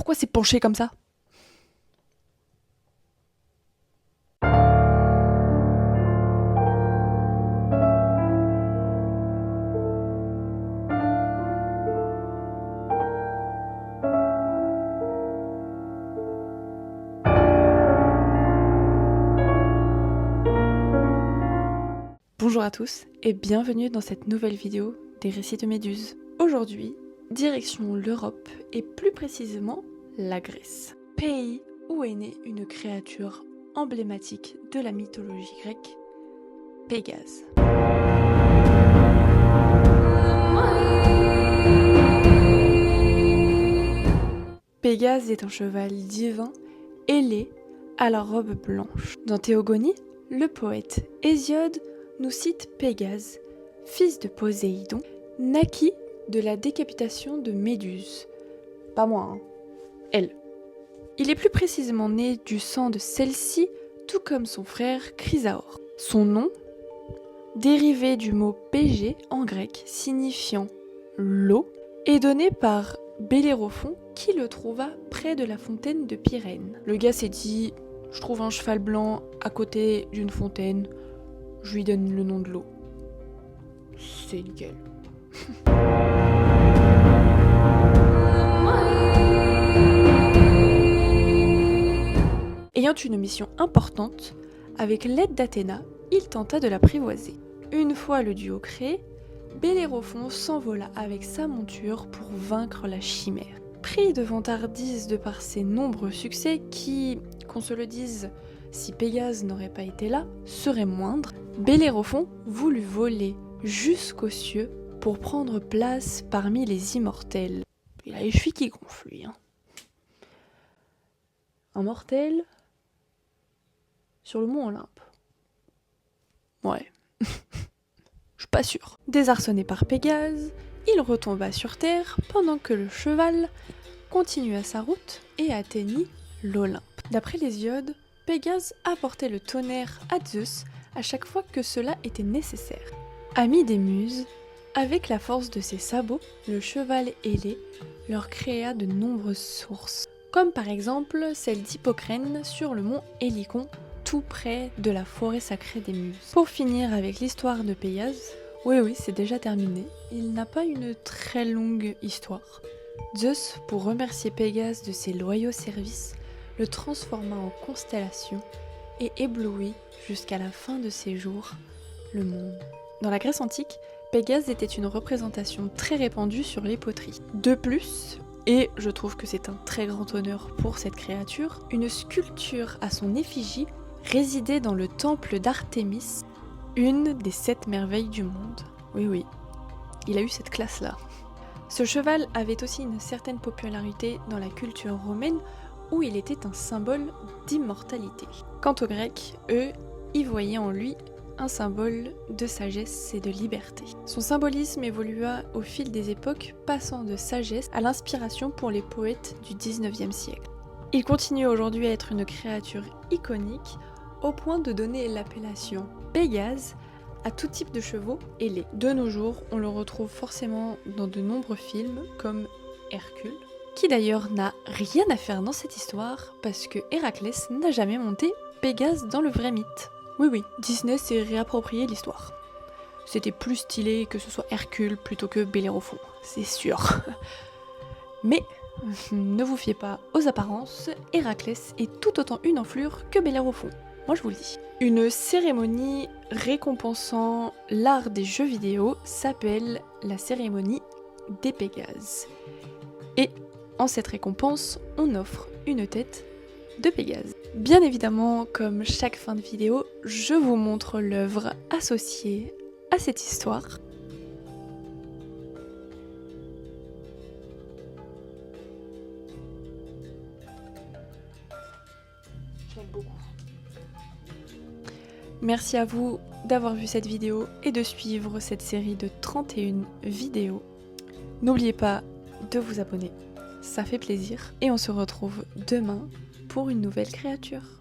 Pourquoi c'est penché comme ça? Bonjour à tous et bienvenue dans cette nouvelle vidéo des récits de Méduse. Aujourd'hui, direction l'Europe et plus précisément la Grèce. Pays où est née une créature emblématique de la mythologie grecque, Pégase. Pégase est un cheval divin ailé à la robe blanche. Dans Théogonie, le poète Hésiode nous cite Pégase, fils de Poséidon, naquit de la décapitation de Méduse. Pas moi, hein. Elle. Il est plus précisément né du sang de celle-ci, tout comme son frère Chrysaor. Son nom, dérivé du mot Pégée en grec signifiant l'eau, est donné par Bellérophon qui le trouva près de la fontaine de Pyrène. Le gars s'est dit, je trouve un cheval blanc à côté d'une fontaine, je lui donne le nom de l'eau. C'est nickel. Ayant une mission importante, avec l'aide d'Athéna, il tenta de l'apprivoiser. Une fois le duo créé, Bellérophon s'envola avec sa monture pour vaincre la chimère. Pris de vantardise de par ses nombreux succès qui, qu'on se le dise, si Pégase n'aurait pas été là, seraient moindres, Bellérophon voulut voler jusqu'aux cieux pour prendre place parmi les immortels. Il a les chevilles qui gonflent, lui. Un mortel sur le mont Olympe. Ouais. Je suis pas sûre. Désarçonné par Pégase, il retomba sur terre pendant que le cheval continua sa route et atteignit l'Olympe. D'après l'Hésiode, Pégase apportait le tonnerre à Zeus à chaque fois que cela était nécessaire. Ami des muses, avec la force de ses sabots, le cheval ailé leur créa de nombreuses sources, comme par exemple celle d'Hippocrène sur le mont Hélicon, tout près de la forêt sacrée des Muses. Pour finir avec l'histoire de Pégase, oui, c'est déjà terminé, il n'a pas une très longue histoire. Zeus, pour remercier Pégase de ses loyaux services, le transforma en constellation et éblouit jusqu'à la fin de ses jours le monde. Dans la Grèce antique, Pégase était une représentation très répandue sur les poteries. De plus, et je trouve que c'est un très grand honneur pour cette créature, une sculpture à son effigie résidait dans le temple d'Artémis, une des 7 merveilles du monde. Oui, il a eu cette classe-là. Ce cheval avait aussi une certaine popularité dans la culture romaine où il était un symbole d'immortalité. Quant aux Grecs, eux, y voyaient en lui un symbole de sagesse et de liberté. Son symbolisme évolua au fil des époques, passant de sagesse à l'inspiration pour les poètes du 19e siècle. Il continue aujourd'hui à être une créature iconique au point de donner l'appellation Pégase à tout type de chevaux ailés. De nos jours, on le retrouve forcément dans de nombreux films comme Hercule, qui d'ailleurs n'a rien à faire dans cette histoire parce que Héraclès n'a jamais monté Pégase dans le vrai mythe. Oui, Disney s'est réapproprié l'histoire. C'était plus stylé que ce soit Hercule plutôt que Bellérophon, c'est sûr. Mais ne vous fiez pas aux apparences, Héraclès est tout autant une enflure que Bellérophon. Moi je vous le dis. Une cérémonie récompensant l'art des jeux vidéo s'appelle la cérémonie des Pégases. Et en cette récompense, on offre une tête de Pégase. Bien évidemment, comme chaque fin de vidéo, je vous montre l'œuvre associée à cette histoire. J'aime beaucoup. Merci à vous d'avoir vu cette vidéo et de suivre cette série de 31 vidéos. N'oubliez pas de vous abonner, ça fait plaisir. Et on se retrouve demain pour une nouvelle créature.